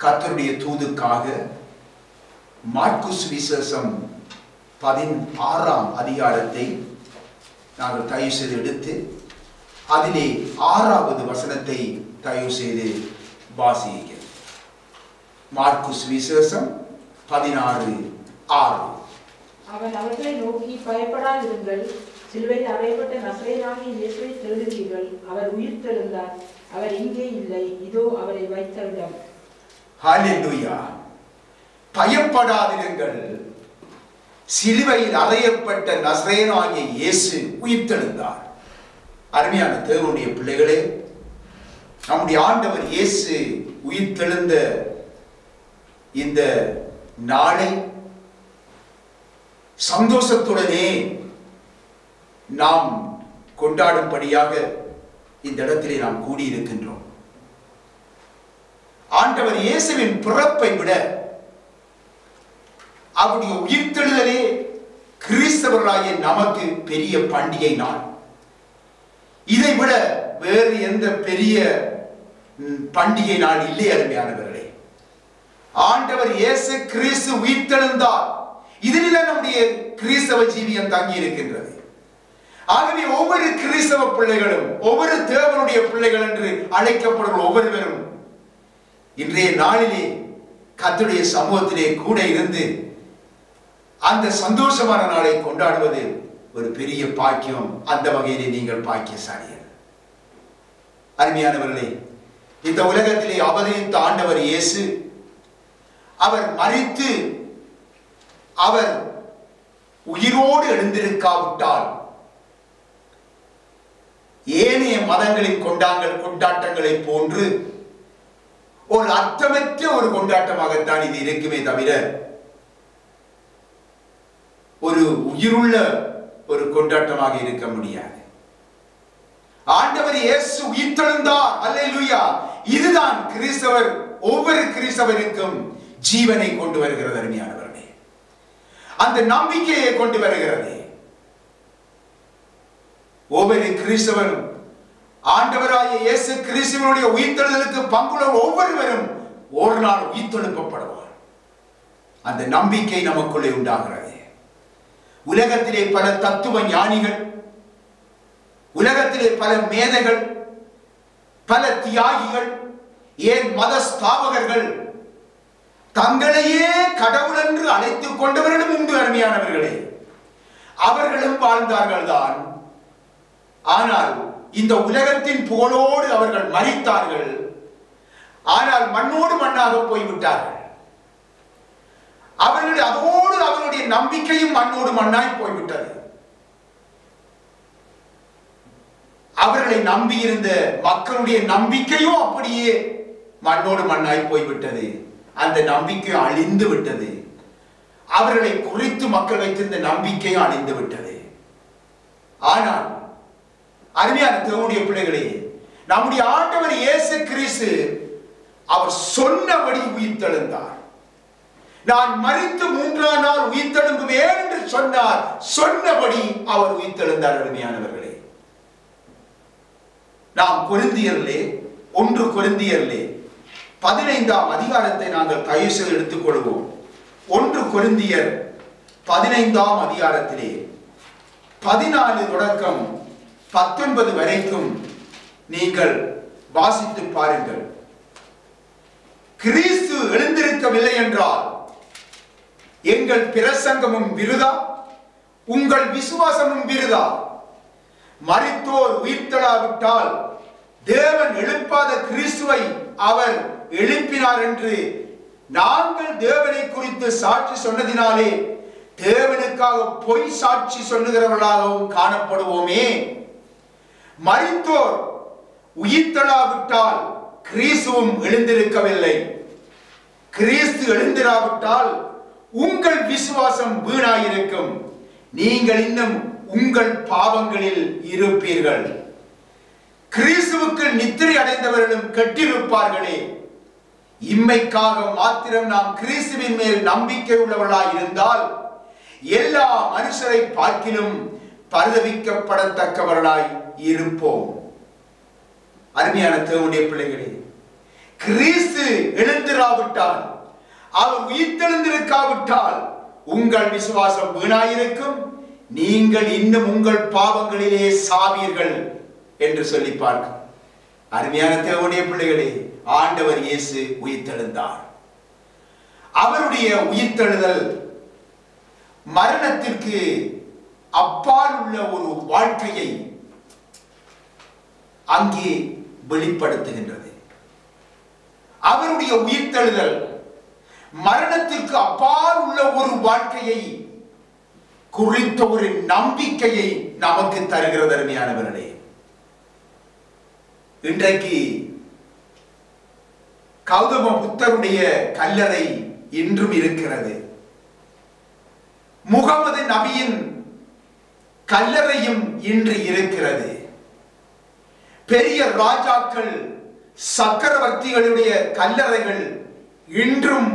கர்த்தருடைய தூதுக்காக மாற்கு சுவிசேஷம் 16ஆம் அதிகாரத்தை நாங்கள் தயவு செய்து எடுத்து அதிலே 6வது வசனத்தை தயவு செய்து வாசியுங்கள். மாற்கு சுவிசேஷம் 16:6. அவன் அவர்களை நோக்கி, பயப்படாதிருங்கள், சிலுவையில் அறையப்பட்ட நசரேயனாகிய இயேசுவை தேடுகிறீர்கள். அவர் உயிர்த்தெழுந்தார், அவர் இங்கே இல்லை, இதோ அவரை வைத்த இடம். ஹல்லேலூயா. பயப்படாதிருங்கள், சிலுவையில் அறையப்பட்ட நசரேயனாகிய இயேசு உயிர்த்தெழுந்தார். அருமையான தேவனுடைய பிள்ளைகளே, நம்முடைய ஆண்டவர் இயேசு உயிர்த்தெழுந்த இந்த நாளை சந்தோஷத்துடனே நாம் கொண்டாடும்படியாக இந்த இடத்திலே நாம் கூடியிருக்கின்றோம். ஆண்டவர் இயேசுவின் பிறப்பை விட அவருடைய உயிர்த்தெழுதலே கிறிஸ்தவர்களாகிய நமக்கு பெரிய பண்டிகை நாள். இதை விட வேறு எந்த பெரிய பண்டிகை நாள் இல்லை. அருமையானவர்களே, ஆண்டவர் இயேசு கிறிஸ்து உயிர்த்தெழுந்தார். இதிலே நம்முடைய கிறிஸ்தவ ஜீவியம் தங்கி இருக்கின்றது. ஆகவே ஒவ்வொரு கிறிஸ்தவ பிள்ளைகளும், ஒவ்வொரு தேவனுடைய பிள்ளைகள் என்று அழைக்கப்படும் ஒவ்வொருவரும் இன்றைய நாளிலே கர்த்தருடைய சமூகத்திலே கூட இருந்து அந்த சந்தோஷமான நாளை கொண்டாடுவது ஒரு பெரிய பாக்கியம். அந்த வகையிலே நீங்கள் பாக்கியசாலிகள். அருமையானவர்களே, இந்த உலகத்திலே அவதரித்த ஆண்டவர் இயேசு, அவர் மரித்து அவர் உயிரோடு எழுந்திருக்காவிட்டால் ஏனைய மதங்களின் கொண்டாட்டங்களை போன்று ஒரு அர்த்தமற்ற ஒரு கொண்டாட்டமாகத்தான் இது இருக்குமே தவிர ஒரு உயிருள்ள ஒரு கொண்டாட்டமாக இருக்க முடியாது. ஆண்டவர் இயேசு உயிர்த்தெழுந்தார். அல்லேலூயா. இதுதான் கிறிஸ்தவர், ஒவ்வொரு கிறிஸ்தவருக்கும் ஜீவனை கொண்டு வருகிறது. அருமையானவர்களே, அந்த நம்பிக்கையை கொண்டு வருகிறது. ஒவ்வொரு கிறிஸ்தவரும் ஆண்டவராகிய இயேசு கிறிஸ்துவினுடைய உயிர்த்தெழுதலுக்கு பங்குள்ள ஒவ்வொருவரும் ஒரு நாள் உயிர்த்தெழுப்பப்படுவார். அந்த நம்பிக்கை நமக்குள்ளே உண்டாகிறது. உலகத்திலே பல தத்துவ ஞானிகள், உலகத்திலே பல மேதைகள், பல தியாகிகள், ஏன் மத ஸ்தாபகர்கள் தங்களையே கடவுள் என்று அழைத்துக் கொண்டவர்களும் உண்டு. அருமையானவர்களே, அவர்களும் வாழ்ந்தார்கள் தான். ஆனால் இந்த உலகத்தின் புகழோடு அவர்கள் மரித்தார்கள். ஆனால் மண்ணோடு மண்ணாக போய்விட்டார்கள். அவர்கள் அதோடு அவர்களுடைய நம்பிக்கையும் மண்ணோடு மண்ணாய் போய்விட்டது. அவர்களை நம்பி இருந்த மக்களுடைய நம்பிக்கையும் அப்படியே மண்ணோடு மண்ணாய் போய்விட்டது. அந்த நம்பிக்கை அழிந்து விட்டது. அவர்களை குறித்து மக்கள் வைத்திருந்த நம்பிக்கையும் அழிந்து விட்டது. ஆனால் அருமையான தேவனுடைய பிள்ளைகளே, நம்முடைய ஆண்டவர் இயேசு கிறிஸ்து அவர் சொன்னபடி உயிர்த்தெழுந்தார். நான் மரித்து 3ஆம் நாள் உயிர்த்தெழும்புவேன் என்று சொன்னார். சொன்னபடி அவர் உயிர்த்தெழுந்தார். அருமையானவர்களே, நாம் கொரிந்தியரிலே 1 கொரிந்தியரிலே 15ஆம் அதிகாரத்தை நாங்கள் தயவு செய்து எடுத்துக் கொள்வோம். 1 கொரிந்தியர் 15ஆம் அதிகாரத்திலே 14 தொடக்கம் 19 வரைக்கும் நீங்கள் வாசித்து பாருங்கள். கிறிஸ்து எழுந்திருக்கவில்லை என்றால் எங்கள் பிரசங்கமும் விருதா, உங்கள் விசுவாசமும் விருதா. மரித்தோர் உயிர்த்தெழாவிட்டால் தேவன் எழுப்பாத கிறிஸ்துவை அவர் எழுப்பினார் என்று நாங்கள் தேவனை குறித்து சாட்சி சொன்னதினாலே தேவனுக்காக பொய் சாட்சி சொல்லுகிறவர்களாகவும் காணப்படுவோமே. மரித்தோர் உயிர்த்தெழாவிட்டால் கிறிஸ்துவும் எழுந்திருக்கவில்லை. கிறிஸ்து எழுந்திராவிட்டால் உங்கள் விசுவாசம் வீணாயிருக்கும், நீங்கள் இன்னும் உங்கள் பாவங்களில் இருப்பீர்கள். கிறிஸ்துவுக்கு நித்திரை அடைந்தவர்களும் கெட்டிருப்பார்களே. இம்மைக்காக மாத்திரம் நாம் கிறிஸ்துவின் மேல் நம்பிக்கை உள்ளவர்களாய் இருந்தால் எல்லா மனுஷரை பார்க்கிலும் பரிதபிக்கப்படத்தக்கவர்களாய் இருப்போம். அருமையான தேவனுடைய பிள்ளைகளே, கிறிஸ்து எழுந்திராவிட்டால், அவர் உயிர்த்தெழுந்திருக்காவிட்டால் உங்கள் விசுவாசம் வீணாயிருக்கும், நீங்கள் இன்னும் உங்கள் பாவங்களிலே சாவீர்கள் என்று சொல்லி பார்க்க. அருமையான தேவனுடைய பிள்ளைகளே, ஆண்டவர் இயேசு உயிர்த்தெழுந்தார். அவருடைய உயிர்த்தெழுதல் மரணத்திற்கு அப்பால் உள்ள ஒரு வாழ்க்கையை அங்கே வெளிப்படுத்துகின்றது. அவருடைய உயிர்த்தெழுதல் மரணத்திற்கு அப்பால் உள்ள ஒரு வாழ்க்கையை குறித்த ஒரு நம்பிக்கையை நமக்கு தருகிறது. அருமையானவர்களே, இன்றைக்கு கௌதம புத்தருடைய கல்லறை இன்றும் இருக்கிறது. முகமது நபியின் கல்லறையும் இன்று இருக்கிறது. பெரிய ராஜாக்கள் சக்கரவர்த்திகளுடைய கல்லறைகள் இன்றும்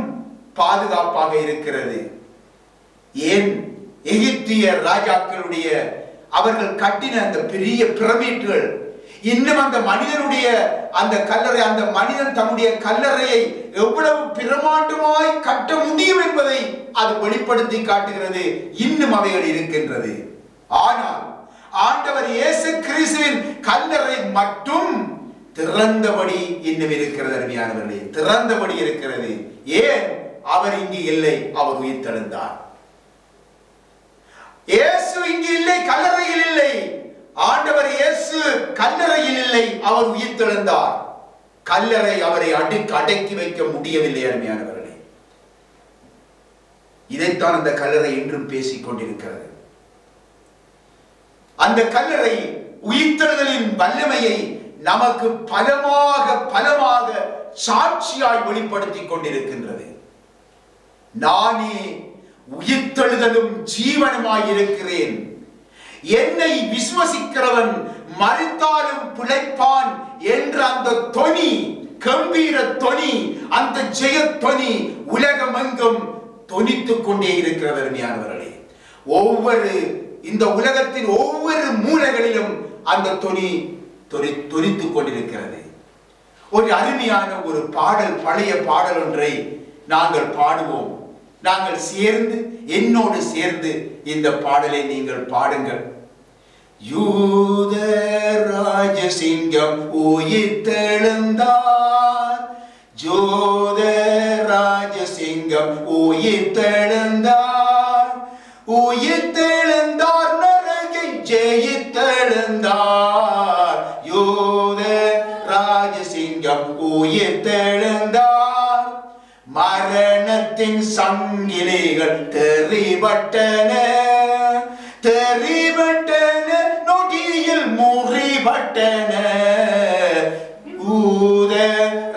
பாதுகாப்பாக இருக்கிறது. ஏன்? எகிப்திய ராஜாக்களுடைய அவர்கள் கட்டின அந்த பெரிய பிரமிட்டுகள் இன்னும் அந்த மனிதனுடைய அந்த கல்லறை, அந்த மனிதன் தன்னுடைய கல்லறையை எவ்வளவு பிரமாண்டமாய் கட்ட முடியும் என்பதை அது வெளிப்படுத்தி காட்டுகிறது. இன்னும் அவைகள் இருக்கின்றது. ஆனால் ஆண்டவர் இயேசு கிறிஸ்துவின் கல்லறை மட்டும் திறந்தபடி இன்னும் இருக்கிறது. அருமையானவர்களே, திறந்தபடி இருக்கிறது. ஏன்? அவர் இங்கு இல்லை, அவர் உயிர்த்தெழுந்தார். இயேசு இங்கு இல்லை, கல்லறையில் இல்லை. ஆண்டவர் இயேசு கல்லறையில் இல்லை, அவர் உயிர்த்தெழுந்தார். கல்லறை அவரை அடக்கி வைக்க முடியவில்லை. அருமையானவர்களே, இதைத்தான் அந்த கல்லறை இன்றும் பேசிக் கொண்டிருக்கிறது. அந்த கல்லறை உயிர்த்தெழுதலின் வல்லமையை நமக்கு பலமாக சாட்சியாய் வெளிப்படுத்திக் கொண்டிருக்கின்றது. நானே உயிர்த்தெழுதலும் ஜீவனுமாய் இருக்கிறேன், என்னை விசுவசிக்கிறவன் மரித்தாலும் பிழைப்பான் என்ற அந்த தொனி, கம்பீர தொனி, அந்த ஜெய தொனி உலகமெங்கும் தொனித்துக் கொண்டே இருக்கிறது. அருமையானவர்களே, இந்த உலகத்தின் ஒவ்வொரு மூலைகளிலும் அந்த தொனி தொனித்துக் கொண்டிருக்கிறது. ஒரு அருமையான ஒரு பாடல், பழைய பாடல் ஒன்றை நாங்கள் பாடுவோம். நாங்கள் சேர்ந்து, என்னோடு சேர்ந்து இந்த பாடலை நீங்கள் பாடுங்கள். யூத ராஜசிங்கம் உயிர்த்தெழுந்தார், ஜோத ராஜசிங்கம் உயிர்த்தெழுந்தார், உயிர்த்தெழுந்தார், நரகை ஜெயித்தெழுந்தார். யூத ராஜசிங்கம் உயிர்த்தெழுந்தார், மரணத்தின் சங்கிலிகள் தெரிபட்டன, தெரிபட்டன, நொடியில் முறிபட்டன. யூத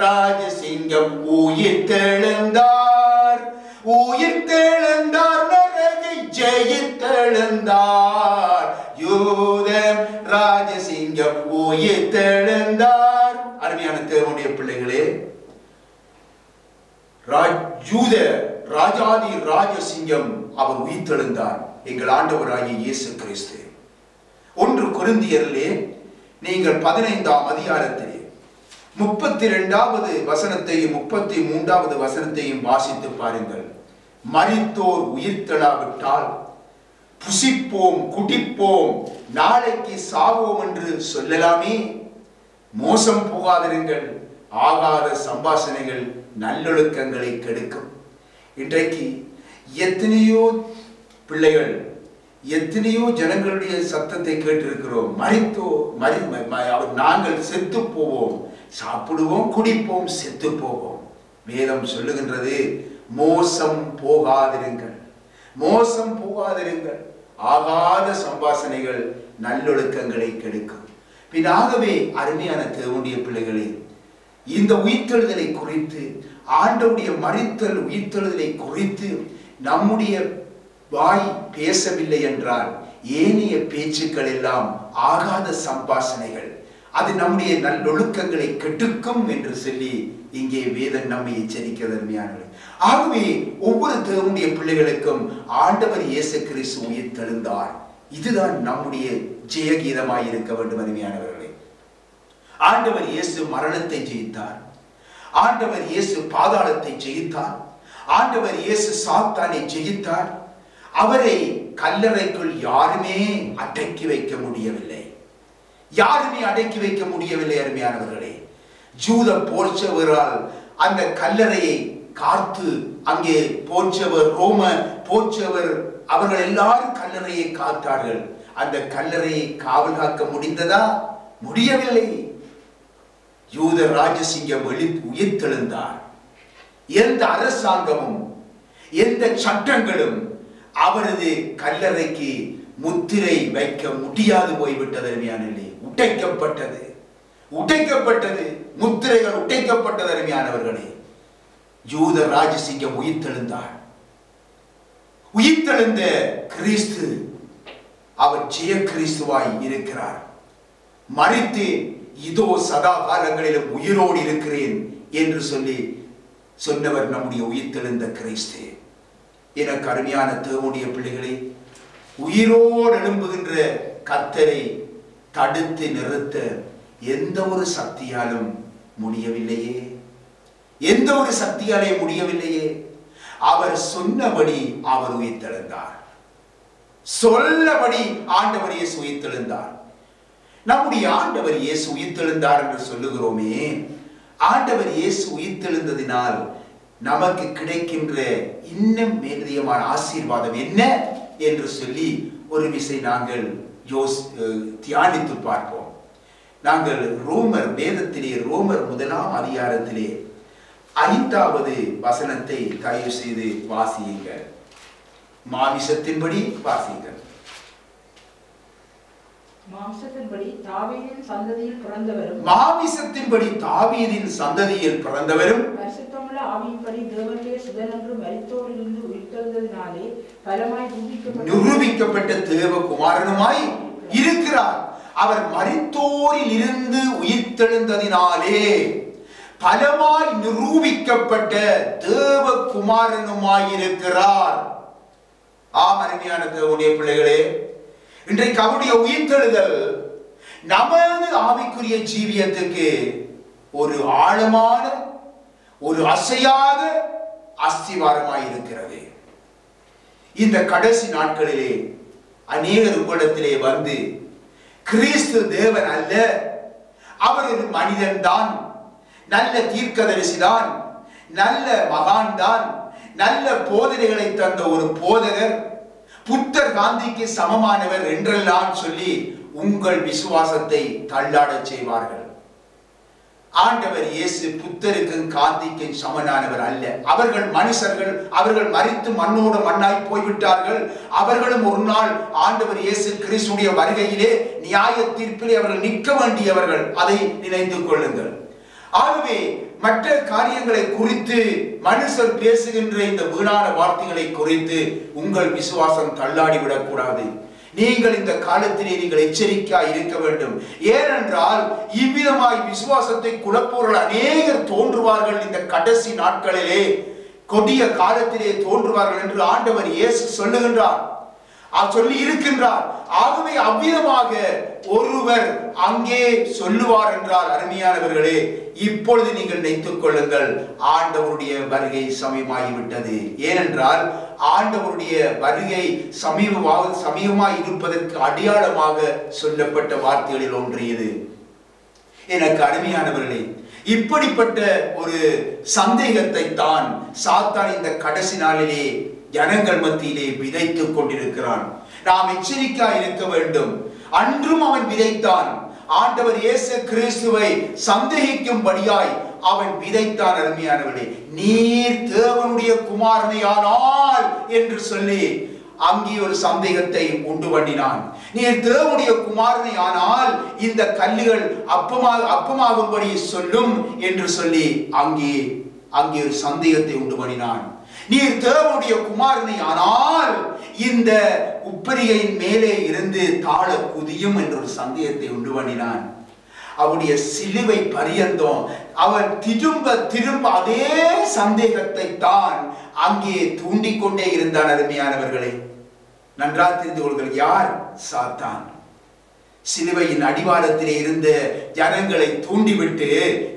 ராஜசிங்கம் உயிர்த்தெழுந்தார், உயிர்த்தெழுந்தார், நரகை ஜெயித்தெழுந்தார். யூத ராஜசிங்கம் உயிர்த்தெழுந்தார். அருமையான தேவனுடைய பிள்ளைகளே, யூத ராஜாதி ராஜசிங்கம் அவர் உயிர்த்தெழுந்தார், எங்கள் ஆண்டவராகிய இயேசு கிறிஸ்து. 1 கொரிந்தியரிலே நீங்கள் 15ஆம் அதிகாரத்திலே 32வது வசனத்தையும் 33வது வசனத்தையும் வாசித்து பாருங்கள். மரித்தோர் உயிர்த்தெழாவிட்டால் புசிப்போம், குடிப்போம், நாளைக்கு சாவோம் என்று சொல்லலாமே. மோசம் போகாதிருங்கள், ஆகாத சம்பாஷணைகள் நல்லொழுக்கங்களை கெடுக்கும். இன்றைக்கு எத்தனையோ பிள்ளைகள், எத்தனையோ ஜனங்களுடைய சத்தத்தை கேட்டிருக்கிறோம். நாங்கள் செத்து போவோம், சாப்பிடுவோம், குடிப்போம், செத்து போவோம். வேதம் சொல்லுகின்றது, மோசம் போகாதிருங்கள், மோசம் போகாதிருங்கள், ஆகாத சம்பாஷணைகள் நல்லொழுக்கங்களை கெடுக்கும். பின்னாகவே அருமையான தேவனுடைய பிள்ளைகளே, இந்த உயிர்த்தெழுதலை குறித்து, ஆண்டவருடைய மரித்தல் உயிர்த்தெழுதலை குறித்து நம்முடைய வாய் பேசவில்லை என்றால் ஏனைய பேச்சுக்கள் எல்லாம் ஆகாத சம்பாஷணைகள், அது நம்முடைய நல்லொழுக்கங்களை கெடுக்கும் என்று சொல்லி இங்கே வேதம் நம்மை எச்சரிக்கிறது. ஆகவே ஒவ்வொரு தேவனுடைய பிள்ளைகளுக்கும் ஆண்டவர் இயேசு கிறிஸ்து உயிர்த்தெழுந்தார். இதுதான் நம்முடைய ஜெயகீதமாய் இருக்க வேண்டும். அருமையானவர்களே, ஆண்டவர் இயேசு மரணத்தை ஜெயித்தார். ஆண்டவர் இயேசு பாதாளத்தை ஜெயித்தார். ஆண்டவர் இயேசு சாத்தானை ஜெயித்தார். அவரை கல்லறைக்குள் யாருமே அடக்கி வைக்க முடியவில்லை. யாருமே அடக்கி வைக்க முடியவில்லை. அருமையானவர்களே, ஜூத போர்ச்சவரால் அந்த கல்லறையை காத்து, அங்கே போர்ச்சவர், ரோம போர்ச்சவர், அவர்கள் எல்லாரும் கல்லறையை காத்தார்கள். அந்த கல்லறையை காவல் காக்க முடிந்ததா? முடியவில்லை. யூத ராஜசிங்கம் உயிர்த்தெழுந்தார். எந்த அரசாங்கமும் எந்த சட்டங்களும் அவரது கல்லறைக்கு முத்திரை வைக்க முடியாது போய்விட்டது. அருமையானவர்களே, உடைக்கப்பட்டது, உடைக்கப்பட்டது, முத்திரைகள் உடைக்கப்பட்டது. அருமையானவர்களே, யூத ராஜசிங்கம் உயிர்த்தெழுந்தார். உயிர்த்தெழுந்த கிறிஸ்து அவர் ஜெய கிறிஸ்துவாய் இருக்கிறார். மரித்து இதோ சதா காலங்களிலும் உயிரோடு இருக்கிறேன் என்று சொல்லி சொன்னவர் நம்முடைய உயிர்த்தெழுந்த கிறிஸ்து. எனக்கு அருமையான தேவனுடைய பிள்ளைகளே, உயிரோடு எழும்புகின்ற கர்த்தரை தடுத்து நிறுத்த எந்த ஒரு சக்தியாலும் முடியவில்லையே. எந்த ஒரு சக்தியாலே முடியவில்லையே. அவர் சொன்னபடி அவர் உயிர்த்தெழுந்தார். சொல்லபடி ஆண்டவர் இயேசு உயிர்த்தெழுந்தார். நம்முடைய ஆண்டவர் இயேசு உயிர்த்தெழுந்தார் என்று சொல்லுகிறோமே, ஆண்டவர் இயேசு உயிர்த்தெழுந்ததினால் நமக்கு கிடைக்கின்ற இன்னும் மேலதிகமான ஆசீர்வாதம் என்ன என்று சொல்லி ஒரு விசை நாங்கள் தியானித்து பார்ப்போம். நாங்கள் ரோமர் வேதத்திலே, ரோமர் 1ஆம் அதிகாரத்திலே 5வது வசனத்தை தயவு செய்து வாசியுங்கள். மாமிசத்தின்படி வாசியுங்கள். மாம்சத்தின்படி தாவீதின் சந்ததியில் பிறந்தவரும், மாமிசத்தின்படி தாவீதின் சந்ததியில் பிறந்தவரும், பரிசுத்தமுள்ள ஆவியின்படி தேவனுடைய சுதன் என்று மரித்தோரிலிருந்து உயிர்த்தெழுந்ததினாலே பலமாய் நிரூபிக்கப்பட்ட தேவகுமாரனுமாய் இருக்கிறார். அவர் மரித்தோரில் இருந்து உயிர்த்தெழுந்ததினாலே பலமாய் நிரூபிக்கப்பட்ட தேவகுமாரனுமாய் இருக்கிறார். ஆம், அருமையான தேவனுடைய பிள்ளைகளே, இன்றைக்கு அவருடைய உயிர்த்தெழுதல் நமது ஆவிக்குரிய ஜீவியத்துக்கு ஒரு ஆழமான, ஒரு அசையாத அஸ்திவாரமாய் இருக்கிறது. இந்த கடைசி நாட்களிலே அநேகர் உங்களிடத்திலே வந்து, கிறிஸ்து தேவன் அல்ல, அவர் ஒரு மனிதன் தான், நல்ல தீர்க்கதரிசிதான், நல்ல மகான் தான், நல்ல போதனைகளை தந்த ஒரு போதகர், புத்தர் காந்திக்கு சமமானவர் என்றெல்லாம் சொல்லி உங்கள் விசுவாசத்தை தள்ளாடச் செய்வார்கள். ஆண்டவர் இயேசு புத்தருக்கும் காந்திக்கும் சமனானவர் அல்ல. அவர்கள் மனுஷர்கள். அவர்கள் மரித்து மண்ணோடு மண்ணாய் போய்விட்டார்கள். அவர்களும் ஒரு நாள் ஆண்டவர் இயேசு கிறிஸ்துடைய வருகையிலே நியாய தீர்ப்பிலே அவர்கள் நிற்க வேண்டியவர்கள். அதை நினைத்துக் கொள்ளுங்கள். ஆகவே மற்ற காரியங்களை குறித்து மனுஷர் பேசுகின்ற இந்த வீணான வார்த்தைகளை குறித்து உங்கள் விசுவாசம் தள்ளாடிவிடக் கூடாது. நீங்கள் இந்த காலத்திலே நீங்கள் எச்சரிக்கையாய் இருக்க வேண்டும். ஏனென்றால் இவ்விதமாய் விசுவாசத்தை குழப்பவர்கள் அநேகர் தோன்றுவார்கள். இந்த கடைசி நாட்களிலே, கொடிய காலத்திலே தோன்றுவார்கள் என்று ஆண்டவர் இயேசு சொல்லுகின்றார், சொல்லி இருக்கின்றார். ஆகவே அவ்விதமாக ஒருவர் அங்கே சொல்லுவார் என்றால், அருமையானவர்களே, இப்பொழுது நீங்கள் நினைத்துக் கொள்ளுங்கள், ஆண்டவருடைய வருகை சமீபமாகிவிட்டது. ஏனென்றால் ஆண்டவருடைய வருகை சமீபமாய் இருப்பதற்கு அடையாளமாக சொல்லப்பட்ட வார்த்தைகளில் ஒன்று இது. எனக்கு அருமையானவர்களே, இப்படிப்பட்ட ஒரு சந்தேகத்தை தான் சாத்தான் இந்த கடைசி நாளிலே ஜனங்கள் மத்தியிலே விதைத்துக் கொண்டிருக்கிறான். நாம் எச்சரிக்கையாய் இருக்க வேண்டும். அன்றும் அவன் விதைத்தான். ஆண்டவர் இயேசு கிறிஸ்துவை சந்தேகிக்கும்படியாய் அவன் விதைத்தான். அருமையானவர்களே, நீர் தேவனுடைய குமாரனே ஆனால் என்று சொல்லி அங்கே ஒரு சந்தேகத்தை உண்டு பண்ணினான். நீர் தேவனுடைய குமாரனே ஆனால் இந்த கல்லுகள் அப்பமாகும்படி சொல்லும் என்று சொல்லி அங்கே ஒரு சந்தேகத்தை உண்டு பண்ணினான். நீர் தேவனுடைய குமாரனே ஆனால் இந்த உப்பரிகையின் மேலே இருந்து தாழ குதியும் என்ற ஒரு சந்தேகத்தை உண்டு பண்ணினான். அவருடைய சிலுவை பரியந்தம் அவர் திரும்ப அதே சந்தேகத்தை தான் அங்கே தூண்டிக்கொண்டே இருந்தான். அருமையானவர்களே, நன்றாக தெரிந்து கொள்ளுங்கள், யார்? சாத்தான். சிலுவையின் அடிவாரத்திலே இருந்த ஜனங்களை தூண்டிவிட்டு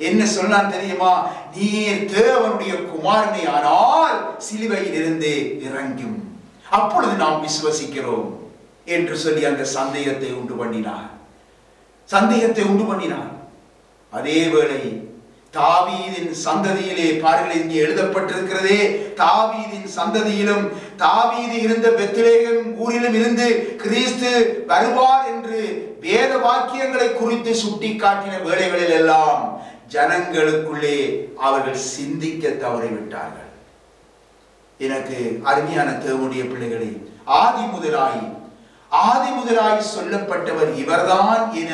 என்ன சொன்னான் தெரியுமா? நீர் தேவனுடைய குமாரனை ஆனால் சிலுவையில் இருந்து இறங்கும், அப்பொழுது நாம் விசுவசிக்கிறோம் என்று சொல்லி அந்த சந்தேகத்தை உண்டு பண்ணினார். அதே வேளை தாவீதின் சந்ததியிலே பாருங்கள், இங்கே எழுதப்பட்டிருக்கிறதே, தாவீதின் சந்ததியிலும் தாவீது இருந்த பெத்லெகேம் ஊரிலும் இருந்து கிறிஸ்து வருவார் என்று வேத வாக்கியங்களை குறித்து சுட்டி காட்டின வேளைகளில் எல்லாம் ஜனங்களுக்குள்ளே அவர்கள் சிந்திக்க தவறிவிட்டார்கள். எனக்கு அருமையான தேவனுடைய பிள்ளைகளே, ஆதி முதலாய் சொல்லப்பட்டவர் இவர்தான் என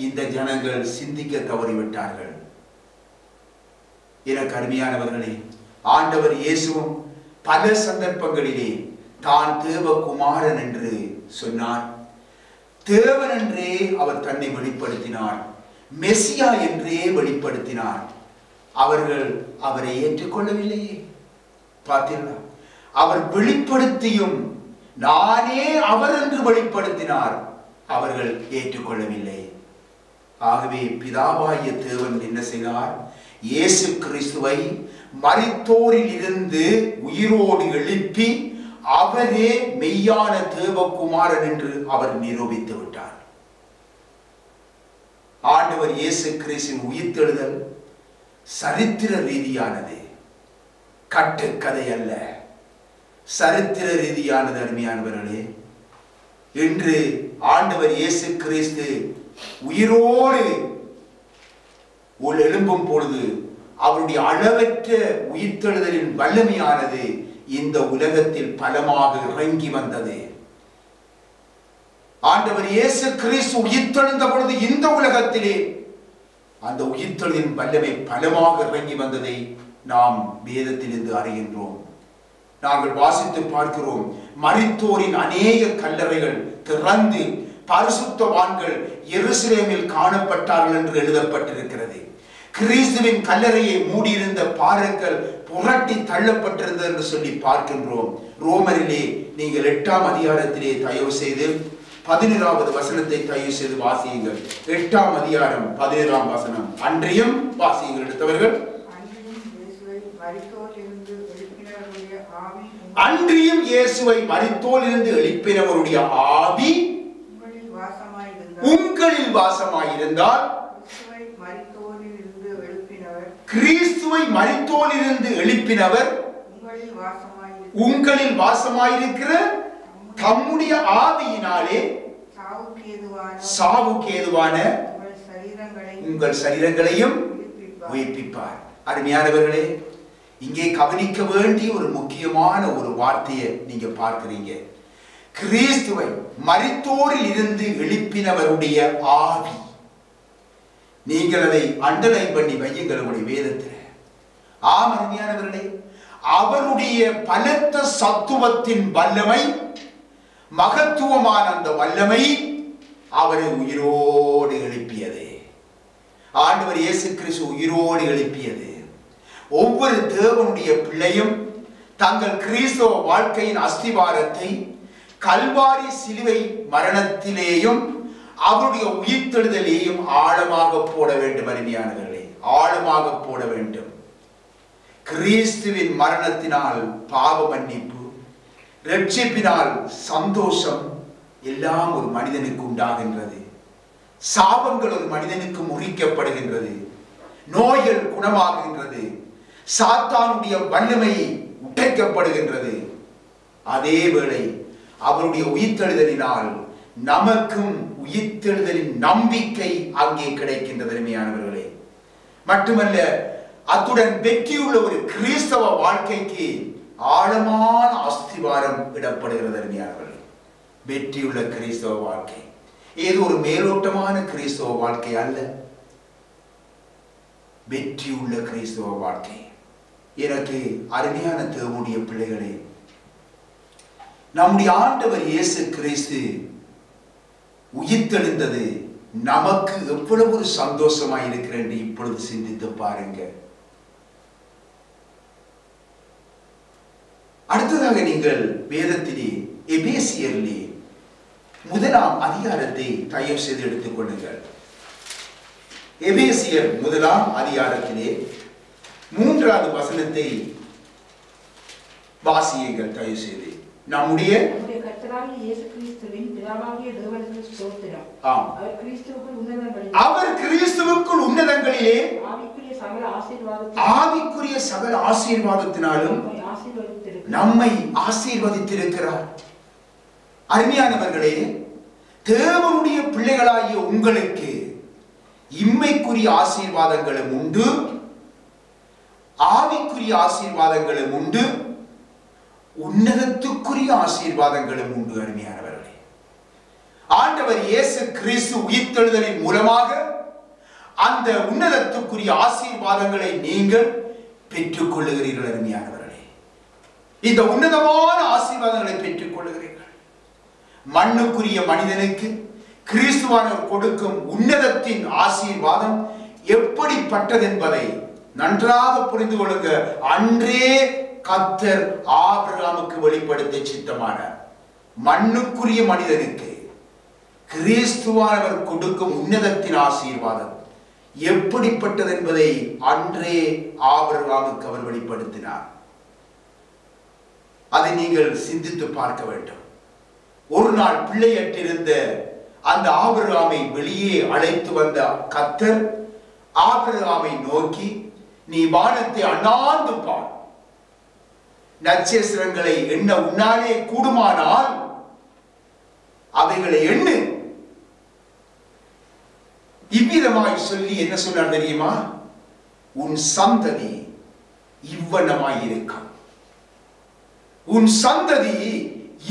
இந்த ஜனங்கள் சிந்திக்க தவறிவிட்டார்கள். எனக்கு அருமையானவர்களே, ஆண்டவர் இயேசுவும் பல சந்தர்ப்பங்களிலே தான் தேவகுமாரன் என்று சொன்னார். தேவன் என்றே அவர் தன்னை வெளிப்படுத்தினார், மெசியா என்றே வெளிப்படுத்தினார். அவர்கள் அவரை ஏற்றுக்கொள்ளவில்லையே. பார்த்தீர்களா? அவர் வெளிப்படுத்தியும் நானே அவர் என்று வெளிப்படுத்தினார், அவர்கள் ஏற்றுக்கொள்ளவில்லை. ஆகவே பிதாவாகிய தேவன் என்ன செய்தார்? இயேசு கிறிஸ்துவை மரித்தோரில் இருந்து உயிரோடு எழுப்பி அவரே மெய்யான தேவகுமாரன் என்று அவர் நிரூபித்து விட்டார். ஆண்டவர் இயேசு கிறிஸ்துவின் உயிர்த்தெழுதல் சரித்திர ரீதியானது, கட்டுக்கதை அல்ல, சரித்திர ரீதியானது. அருமையானவர்களே, இன்று ஆண்டவர் இயேசு கிறிஸ்து உயிரோடு எழும்பும் பொழுது அவருடைய அளவற்ற உயிர்த்தெழுதலின் வல்லமையானது இந்த உலகத்தில் பலமாக இறங்கி வந்தது. ஆண்டவர் இயேசு கிறிஸ்து உயிர்த்தெழுந்த பொழுது இந்த உலகத்திலே அந்த உயிர்த்தெழுதலின் வல்லமை பலமாக இறங்கி வந்ததை நாம் வேதத்திலிருந்து அறிகின்றோம். நாங்கள் வாசித்து பார்க்கிறோம். மரித்தோரின் அநேக கல்லறைகள் திறந்து பரிசுத்தவான்கள் எருசலேமில் காணப்பட்டார்கள் என்று எழுதப்பட்டிருக்கிறது. கிறிஸ்துவின் கல்லறையை மூடியிருந்த பாறைகள் புரட்டி தள்ளப்பட்டிருந்தது என்று சொல்லி பார்க்கின்றோம். ரோமரிலே நீங்கள் 8ஆம் அதிகாரத்திலே தயவு செய்து 11வது வசனத்தை தயவு செய்து வாசியுங்கள். 8ஆம் அதிகாரம் 11ஆம் வசனம். அன்றியும் வாசியுங்கள் எடுத்தவர்கள். அன்றியும் இயேசுவை மரித்தோரிலிருந்து எழுப்பினவருடைய ஆவி உங்களில் வாசமாயிருந்தால், கிறிஸ்துவை மரித்தோரிலிருந்து எழுப்பினவர் உங்களில் வாசமாயிருக்கிற தம்முடைய ஆவியினாலே சாவுக்கு ஏதுவான உங்கள் சரீரங்களையும் உயிர்ப்பிப்பார். அருமையானவர்களே, இங்கே கவனிக்க வேண்டிய ஒரு முக்கியமான ஒரு வார்த்தையை நீங்க பார்க்கிறீங்க. கிறிஸ்துவை மரித்தோரில் இருந்து எழுப்பினவருடைய ஆவி. நீங்கள் அதை அண்டர்லைன் பண்ணி வையுங்கள் உங்களுடைய வேதத்தில். ஆம் அருமையானவர்களே, அவருடைய பலத்த சத்துவத்தின் வல்லமை, மகத்துவமான அந்த வல்லமை அவரை உயிரோடு எழுப்பியது. ஆண்டவர் இயேசு கிறிஸ்து உயிரோடு எழுப்பியது. ஒவ்வொரு தேவனுடைய பிள்ளையும் தங்கள் கிறிஸ்தவ வாழ்க்கையின் அஸ்திவாரத்தை கல்வாரி சிலுவை மரணத்திலேயும் அவருடைய உயிர்த்தெழுதலேயும் ஆழமாக போட வேண்டும். அருமையானவர்களே, ஆழமாக போட வேண்டும். கிறிஸ்துவின் மரணத்தினால் பாவ மன்னிப்பு, ரட்சிப்பினால் சந்தோஷம் எல்லாம் ஒரு மனிதனுக்கு உண்டாகின்றது. சாபங்கள் ஒரு மனிதனுக்கு முறிக்கப்படுகின்றது. நோய்கள் குணமாகின்றது. சாத்தானுடைய வல்லமை உடைக்கப்படுகின்றது. அதே வேளை அவருடைய உயிர்த்தெழுதலினால் நமக்கும் உயிர்த்தெழுதலின் நம்பிக்கை அங்கே கிடைக்கின்றது. அருமையானவர்களே, மட்டுமல்ல, அத்துடன் வெற்றியுள்ள ஒரு கிறிஸ்தவ வாழ்க்கைக்கு ஆழமான அஸ்திவாரம் இடப்படுகிறது. அருமையானவர்களே, வெற்றியுள்ள கிறிஸ்தவ வாழ்க்கை ஏதோ ஒரு மேலோட்டமான கிறிஸ்தவ வாழ்க்கை அல்ல, வெற்றியுள்ள கிறிஸ்தவ வாழ்க்கை. எனக்கு அருமையான தேவனுடைய பிள்ளைகளே, நம்முடைய ஆண்டவர் இயேசு கிறிஸ்து உயிர்த்தெழுந்தது நமக்கு எவ்வளவு ஒரு சந்தோஷமாய் இருக்கிறது என்று இப்பொழுது சிந்தித்து பாருங்க. அடுத்ததாக நீங்கள் வேதத்திலே எபேசியரிலே முதலாம் அதிகாரத்தை தயவு செய்து எடுத்துக் கொள்ளுங்கள். எபேசியர் முதலாம் அதிகாரத்திலே 3வது வசனத்தை வாசியுங்கள் தயவு செய்து. நம்முடைய கர்த்தராகிய இயேசு கிறிஸ்துவின் பிதாவாகிய தேவனுக்கு ஸ்தோத்திரம். அவர் கிறிஸ்துவுக்குள் உன்னதங்களிலே ஆவிக்குரிய சகல ஆசீர்வாதத்தினாலும் நம்மை ஆசீர்வதித்திருக்கிறார். அருமையானவர்களே, தேவனுடைய பிள்ளைகளாகிய உங்களுக்கு இம்மைக்குரிய ஆசீர்வாதங்களும் உண்டு, ஆவிக்குரிய ஆசீர்வாதங்களும் உண்டு, உன்னதத்துக்குரிய ஆசீர்வாதங்களும் உண்டு. அருமையானவர்களே, ஆண்டவர் இயேசு கிறிஸ்து உயிர்த்தெழுதலின் மூலமாக அந்த உன்னதத்துக்குரிய ஆசீர்வாதங்களை நீங்கள் பெற்றுக் கொள்ளுகிறீர்கள். அருமையானவர்களே, இந்த உன்னதமான ஆசீர்வாதங்களை பெற்றுக் கொள்ளுகிறீர்கள். மண்ணுக்குரிய மனிதனுக்கு கிறிஸ்துவானவர் கொடுக்கும் உன்னதத்தின் ஆசீர்வாதம் எப்படிப்பட்டது என்பதை நன்றாக புரிந்து கொள்ளுங்க. அன்றே கர்த்தர் ஆபிரகாமுக்கு வெளிப்படுத்த சித்தமானார். மண்ணுக்குரிய மனிதனுக்கு கிறிஸ்துவானவர் கொடுக்கும் உன்னதத்தின் ஆசீர்வாதம் எப்படிப்பட்டது என்பதை அன்றே ஆபிரகாமுக்கு அவர் வெளிப்படுத்தினார். அதை நீங்கள் சிந்தித்து பார்க்க வேண்டும். ஒரு நாள் பிள்ளையற்றிருந்த அந்த ஆபிரகாமை வெளியே அழைத்து வந்த கர்த்தர் ஆபிரகாமை நோக்கி, நீ வானத்தை அண்ணாந்து பார், நட்சத்திரங்களை எண்ண உன்னாலே கூடுமானால் அவைகளை எண்ணு. இவ்விதமாய் சொல்லி என்ன சொன்னார் தெரியுமா? உன் சந்ததி இவ்வண்ணமாயிருக்கும், உன் சந்ததி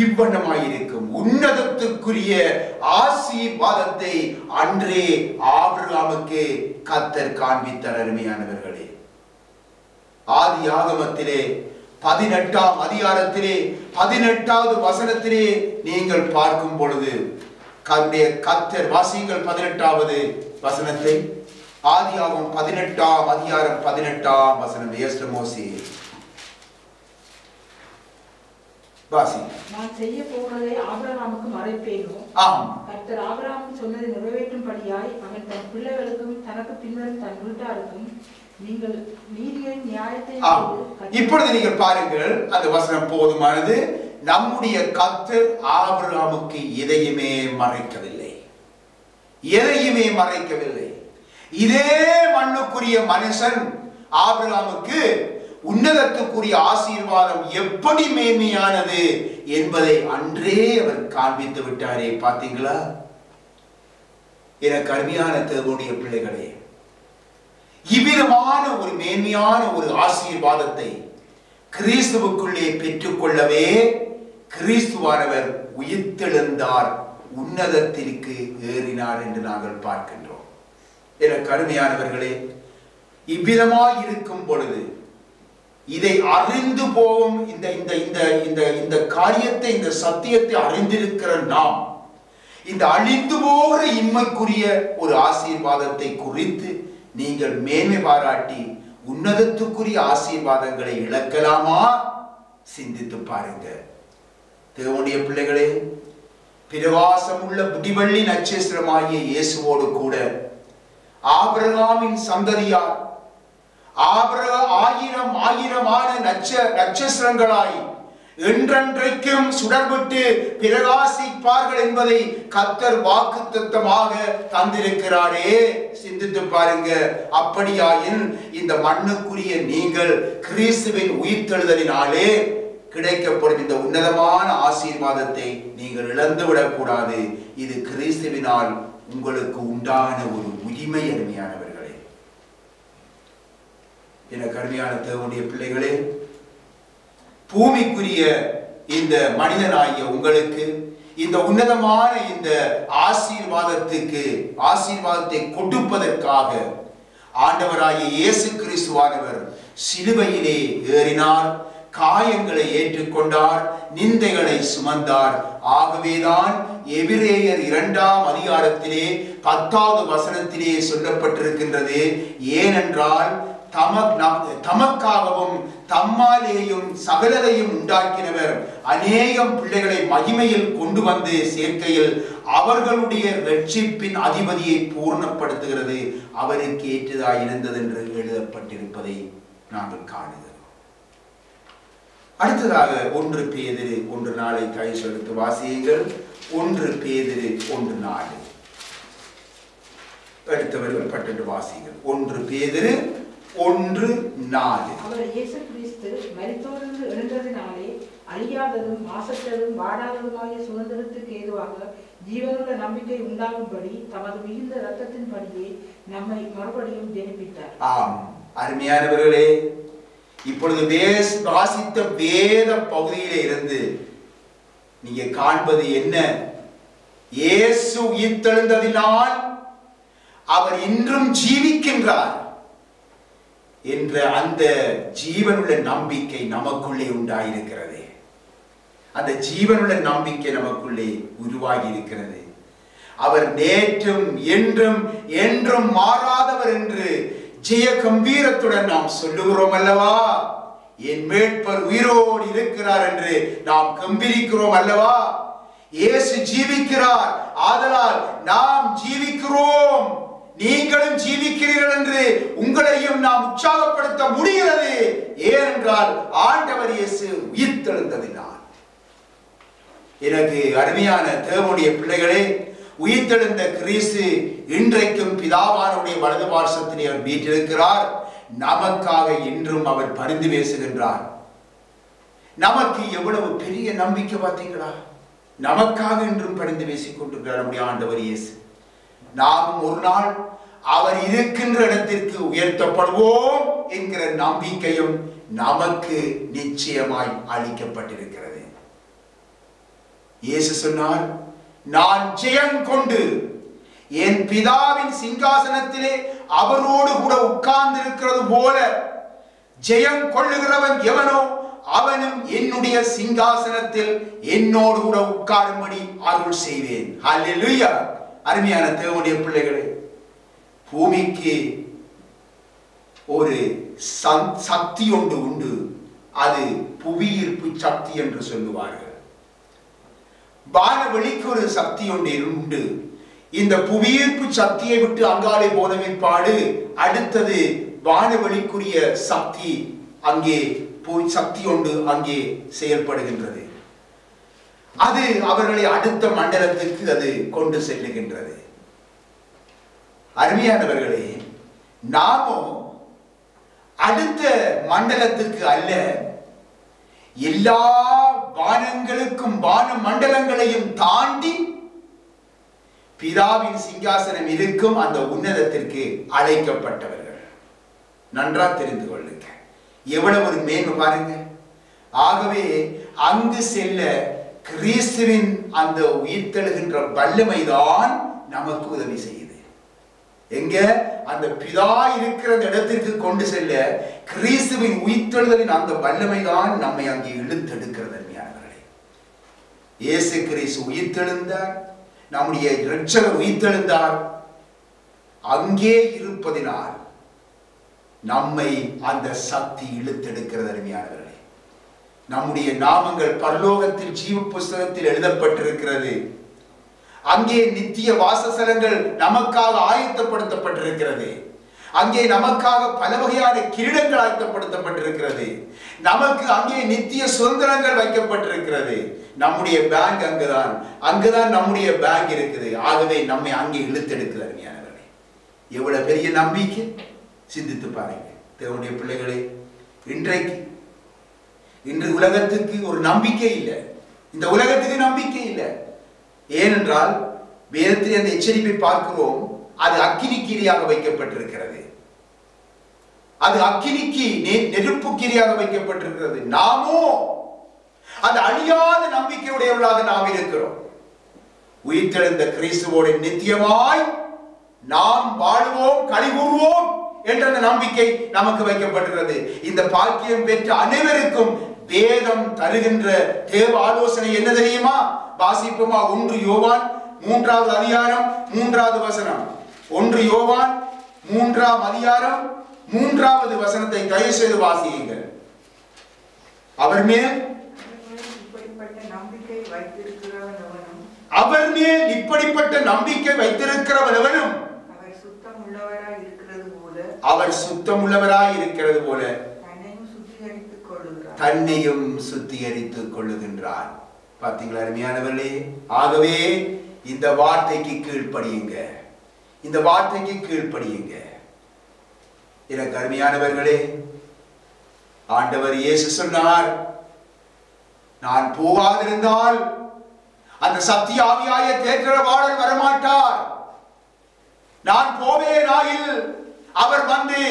இவ்வண்ணமாயிருக்கும். உன்னதத்துக்குரிய ஆசீர்வாதத்தை அன்றே ஆபிரகாமுக்கு கர்த்தர் காண்பித்தார். அருமையானவர்களே, ஆதி ஆகமத்திலே 18ஆம் அதிகாரத்திலே 18வது வசனத்திலே நீங்கள் பார்க்கும் பொழுது கர்த்தர், வாசியுங்கள் 18வது வசனத்தை. ஆதியாகமம் 18ஆம் அதிகாரம் 18ஆம் வசனம். மோசே வாசி. நான் செய்ய போவதை ஆபிரகாமுக்கு மறைப்பேனோ? கர்த்தர் ஆபிரகாமுக்கு சொன்னதை நிறைவேற்றும்படியாய் அவன் தன் பிள்ளைகளுக்கும் தனக்கு பின்வரும் தன் வீட்டாருக்கும் நீங்கள் நீதியின் நியாயத்தை. இப்பொழுது நீங்கள் பாருங்கள், அந்த வசனம் போதுமானது. நம்முடைய கர்த்தர் ஆபிரகாமுக்கு எதையுமே மறைக்கவில்லை, எதையுமே மறைக்கவில்லை. இதே மண்ணுக்குரிய மனுஷன் ஆபிரகாமுக்கு உன்னதத்துக்குரிய ஆசீர்வாதம் எப்படி மேன்மையானது என்பதை அன்றே அவர் காண்பித்து விட்டாரே. பார்த்தீங்களா? எனக்கு அருமையான தேவனுடைய பிள்ளைகளே, இவ்விதமான ஒரு மேன்மையான ஒரு ஆசீர்வாதத்தை கிறிஸ்துவுக்குள்ளே பெற்றுக்கொள்ளவே கிறிஸ்துவானவர் உயிர்த்தெழுந்தார், உன்னதத்திற்கு ஏறினார் என்று நாங்கள் பார்க்கின்றோம். எனக்கு அருமையானவர்களே, இவ்விதமாய் இருக்கும் பொழுது இதை அறிந்து போகும் இந்த காரியத்தை, இந்த சத்தியத்தை அறிந்திருக்கிற நாம் இந்த அழிந்து போகிற இன்மைக்குரிய ஒரு ஆசீர்வாதத்தை குறித்து நீங்கள் மேன்மை பாராட்டி உன்னதத்துக்குரிய ஆசீர்வாதங்களை இழக்கலாமா? சிந்தித்து பாருங்க. தேவனுடைய பிள்ளைகளே, பிரகாசம் உள்ள விடிவெள்ளி நட்சத்திரமாகிய இயேசுவோடு கூட ஆபிரகாமின் சந்ததியார் ஆயிரமான நட்சத்திரங்களாய் என்றென்றைக்கும் சுடர்விட்டு பிரகாசிப்பார்கள் என்பதை கர்த்தர் வாக்குத்தத்தமாக தந்திருக்கிறாரே. சிந்தித்து பாருங்க. அப்படியாயின் இந்த மண்ணுக்குரிய நீங்கள் கிறிஸ்துவின் உயிர்த்தெழுதலினாலே கிடைக்கப்படும் இந்த உன்னதமான ஆசீர்வாதத்தை நீங்கள் இழந்துவிடக் கூடாது. இது கிறிஸ்துவினால் உங்களுக்கு உண்டான ஒரு உரிமை. அருமையானவர்களே, எனக்கு அருமையான தேவனுடைய பிள்ளைகளே, பூமிக்குரிய இந்த மனிதனாகிய உங்களுக்கு இந்த உன்னதமான இந்த ஆசீர்வாதத்தை கொடுப்பதற்காக ஆண்டவராகிய இயேசு கிறிஸ்துவானவர் சிலுவையிலே ஏறினார், காயங்களை ஏற்றுக்கொண்டார், நிந்தைகளை சுமந்தார். ஆகவேதான் எபிரேயர் 2ஆம் அதிகாரத்திலே 10வது வசனத்திலே சொல்லப்பட்டிருக்கின்றது, ஏனென்றால் தமக்காகவும் தம்மாலேயும் சகலதையும் உண்டாக்கினவர் அநேகம் பிள்ளைகளை மகிமையில் கொண்டு வந்து சேர்க்கையில் அவர்களுடைய இரட்சிப்பின் அதிபதியை பூர்ணப்படுத்துகிறது அவருக்கு ஏற்றதாய் இருந்தது என்று எழுதப்பட்டிருப்பதை நாங்கள் காணுகிறோம். அடுத்ததாக 1 பேதுரு 1:4 கையில் எடுத்து வாசியுங்கள். 1 பேதுரு 1:4 எடுத்தவர்கள் பட்டு வாசிகள். 1 பேதுரு 1:4 அவர் இயேசு கிறிஸ்து மரித்தோரிலிருந்து எழுந்ததினாலே அழியாததும் மாசற்றதும் வாடாததுமாகிய சுதந்திரத்துக்கு ஏதுவாக ஜீவனுள்ள நம்பிக்கை உண்டாகும்படி தமது மிகுந்த இரத்தத்தின்படியே நம்மை மறுபடியும் ஜெனிப்பித்தார். ஆம், அருமையானவர்களே, இப்பொழுது வாசித்த வேத பகுதியிலே இருந்து நீங்க காண்பது என்ன? இயேசு உயிர்த்தெழுந்ததினால் அவர் இன்றும் ஜீவிக்கின்றார் என்ற அந்த ஜீவனுள்ள நம்பிக்கை நமக்குள்ளே உண்டாயிருக்கிறது. அந்த ஜீவனுள்ள நம்பிக்கை நமக்குள்ளே உருவாகி இருக்கிறது. அவர் நேற்றும் என்றும் என்றும் மாறாதவர் என்று ஜெய கம்பீரத்துடன் நாம் சொல்லுகிறோம் அல்லவா? என் மீட்பர் உயிரோடு இருக்கிறார் என்று நாம் கம்பீரிக்கிறோம் அல்லவா? இயேசு ஜீவிக்கிறார், ஆதலால் நாம் ஜீவிக்கிறோம், நீங்களும் ஜீவிக்கிறீர்கள் என்று உங்களையும் நாம் உற்சாகப்படுத்த முடிகிறது. ஏனென்றால் ஆண்டவர் இயேசு உயிர்த்தெழுந்ததினால். எனக்கு அருமையான தேவனுடைய பிள்ளைகளே, உயிர்த்தெழுந்த கிறிஸ்து இன்றைக்கும் பிதாவானுடைய வலது பார்சத்திலே அவர் வீற்றிருக்கிறார். நமக்காக இன்றும் அவர் பரிந்து பேசுகின்றார். நமக்கு எவ்வளவு பெரிய நம்பிக்கை பார்த்தீங்களா? நமக்காக இன்றும் பரிந்து பேசிக் கொண்டிருக்கிறார் நம்முடைய ஆண்டவர் இயேசு. நாமும் ஒரு நாள் அவர் இருக்கின்ற இடத்திற்கு உயர்த்தப்படுவோம் என்கிற நம்பிக்கையும் நமக்கு நிச்சயமாய் அளிக்கப்பட்டிருக்கிறது. இயேசு சொன்னார், நான் ஜெயம் கொண்டு என் பிதாவின் சிங்காசனத்திலே அவரோடு கூட உட்கார்ந்து இருக்கிறது போல ஜெயம் கொள்ளுகிறவன் எவனோ அவனும் என்னுடைய சிங்காசனத்தில் என்னோடு கூட உட்காரும்படி அருள் செய்வேன். ஹல்லேலூயா! அருமையான தேவனுடைய பிள்ளைகளே, பூமிக்கு ஒரு சக்தி ஒன்று உண்டு. அது புவியீர்ப்பு சக்தி என்று சொல்லுவார்கள். வானவெளிக்கு ஒரு சக்தி ஒன்று உண்டு. இந்த புவியீர்ப்பு சக்தியை விட்டு அங்காலே போன பிற்பாடு அடுத்தது வானவெளிக்குரிய சக்தி, அங்கே சக்தி ஒன்று அங்கே செயல்படுகின்றது. அது அவர்களை அடுத்த மண்டலத்துக்கு அது கொண்டு செல்லுகின்றது. அருமையானவர்களே, நாமும் அடுத்த மண்டலத்துக்கு அல்ல, எல்லா வானங்களுக்கும் வான மண்டலங்களையும் தாண்டி பிதாவின் சிங்காசனம் இருக்கும் அந்த உன்னதத்திற்கு அழைக்கப்பட்டவர்கள். நன்றா தெரிந்து கொள்ளுங்க, எவ்வளவு ஒரு மேன்மை பாருங்க. ஆகவே அங்கு செல்ல கிறிஸ்துவின் அந்த உயிர்த்தெழுகின்ற வல்லமைதான் நமக்கு உதவி செய்யுது. எங்க அந்த பிதா இருக்கிற இடத்திற்கு கொண்டு செல்ல கிறிஸ்துவின் உயிர்த்தெழுதலின் அந்த வல்லமைதான் நம்மை அங்கே இழுத்தெடுக்கிறது. இயேசு கிறிஸ்து உயிர்த்தெழுந்தார், நம்முடைய இரட்சகர் உயிர்த்தெழுந்தார். அங்கே இருப்பதினால் நம்மை அந்த சக்தி இழுத்தெடுக்கிறது. அருமையானவர்களே, நம்முடைய நாமங்கள் பரலோகத்தில் ஜீவ புஸ்தகத்தில் எழுதப்பட்டிருக்கிறது. அங்கே நித்திய வாசஸ்தலங்கள் நமக்காக ஆயத்தப்படுத்தப்பட்டிருக்கிறது. அங்கே நமக்காக பல வகையான கிரீடங்கள் ஆயத்தப்படுத்தப்பட்டிருக்கிறது. நமக்கு அங்கே நித்திய சுதந்திரங்கள் வைக்கப்பட்டிருக்கிறது. நம்முடைய பேங்க் அங்குதான் நம்முடைய பேங்க் இருக்குது. ஆகவே நம்மை அங்கே இழுத்தெடுக்கிறது. அருமையானவர்களே, எவ்வளவு பெரிய நம்பிக்கை! சிந்தித்து பாருங்க தேவனுடைய பிள்ளைகளே. இன்று உலகத்துக்கு ஒரு நம்பிக்கை இல்லை. இந்த உலகத்துக்கு நம்பிக்கை இல்லை. ஏனென்றால் வேதத்தில் அந்த எச்சரிப்பை பார்க்கிறோம். அது அக்கினி கீரியாக வைக்கப்பட்டிருக்கிறது. அது அக்கினிக்கு நெருப்பு கீரியாக வைக்கப்பட்டிருக்கிறது. நாமோ அந்த அழியாத நம்பிக்கையுடையவர்களாக நாம் இருக்கிறோம். உயிர்த்தெழுந்த கிறிஸ்துவோடு நித்தியமாய் நாம் வாழுவோம், களிகூறுவோம் என்ற நம்பிக்கை நமக்கு வைக்கப்பட்டிருக்கிறது. இந்த பாக்கியம் பெற்ற அனைவருக்கும் வேதம் தருகின்ற தேவ ஆலோசனை என்ன தெரியுமா? வாசிப்போமா? 1 யோவான் 3வது அதிகாரம் 3வது வசனம். 1 யோவான் 3ஆம் அதிகாரம் 3வது வசனத்தை தயவு செய்து வாசியுங்கள். அவர் மேல் இப்படிப்பட்ட நம்பிக்கை வைத்திருக்கிறவனும் அவர் மேல் இப்படிப்பட்ட நம்பிக்கை வைத்திருக்கிறவனும் அவர் சுத்தமுள்ளவராய் இருக்கிறது போல தன்னையும் சுத்திகரித்துக் கொள்ளுகின்றார். பார்த்தீங்களா அருமையானவர்களே? ஆகவே இந்த வார்த்தைக்கு கீழ்ப்படியுங்க, இந்த வார்த்தைக்கு கீழ்ப்படியுங்க. எனக்கு அருமையானவர்களே, ஆண்டவர் இயேசு சொன்னார், நான் போகாதிருந்தால் அந்த சத்திய ஆவியாய தேற்றரவாளர் வரமாட்டார். நான் போவேனாயில் அவர் வந்து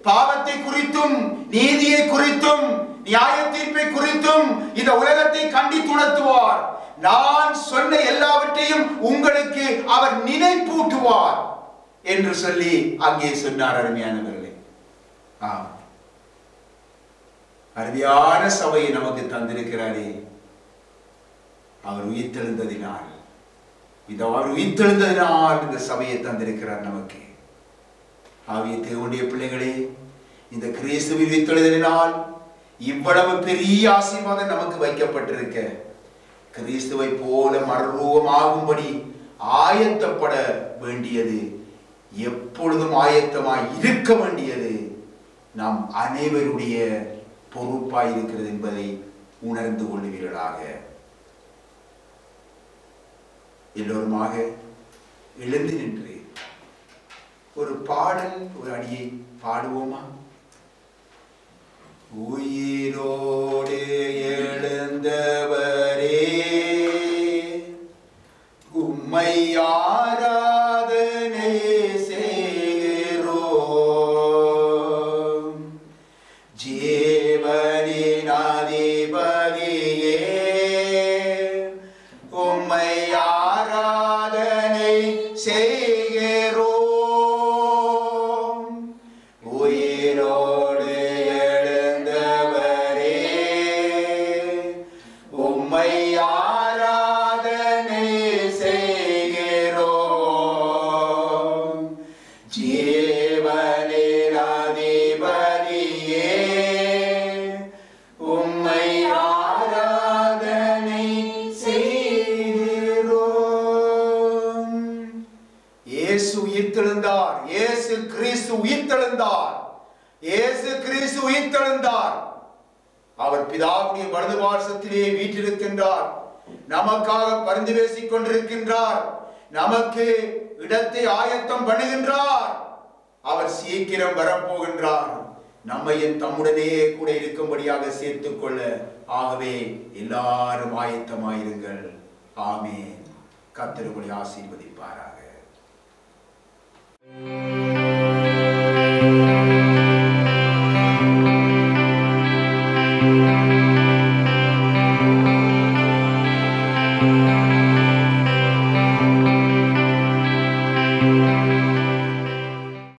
பாவத்தை குறித்தும் நீதியை குறித்தும் நியாய தீர்ப்பை குறித்தும் இந்த உலகத்தை கண்டித்துணர்த்துவார். நான் சொன்ன எல்லாவற்றையும் உங்களுக்கு அவர் நினைப்பூட்டுவார் என்று சொல்லி அங்கே சொன்னார். அருமையானவர்களே, அருமையான சபையை நமக்கு தந்திருக்கிறாரே, அவர் உயிர்த்தெழுந்ததினால் இந்த சபையை தந்திருக்கிறார் நமக்கு. ஆகிய தேவனுடைய பிள்ளைகளே, இந்த கிறிஸ்துவின் உயிர்த்தெழுதலினால் இவ்வளவு பெரிய ஆசீர்வாதம் நமக்கு வைக்கப்பட்டிருக்க, கிறிஸ்துவை போல மறுரூபமாகும்படி ஆயத்தப்பட வேண்டியது, எப்பொழுதும் ஆயத்தமாய் இருக்க வேண்டியது நாம் அனைவருடைய பொறுப்பாய் இருக்கிறது என்பதை உணர்ந்து கொள்வீர்களாக. எல்லோருமாக எழுந்து நின்று ஒரு பாடல், ஒரு அடியை பாடுவோமா? உயிரோடு எழுந்தவரே, உம்மை ஆராதனை செய்கிறோம். ஜீவனின் அதிபதியே, உம்மை ஆராதனை செய்கிறோம். உயிரோடு எழுந்தவரே, உம்மை ஆராதனை செய்கிறோம். ஜீவனின் அதிபதியே, உம்மை ஆராதனை செய்கிறோம். இயேசு உயிர்த்தெழுந்தார். இயேசு கிறிஸ்து உயிர்த்தெழுந்தார். இயேசு கிறிஸ்து உயிர்த்தெழுந்தார். அவர் பிதாவுடைய வலது பார்சத்திலே வீற்றிருக்கின்றார். நமக்காக பரிந்து பேசிக் கொண்டிருக்கின்றார். நமக்கு இடத்தை ஆயத்தம் பண்ணுகின்றார். அவர் சீக்கிரம் வரப்போகின்றார். நம்மையும் தம்முடனே கூட இருக்கும்படியாக சேர்த்துக் கொள்ள. ஆகவே எல்லாரும் ஆயத்தமாயிருங்கள். ஆமென். கர்த்தர் உங்களை ஆசீர்வதிப்பாராக.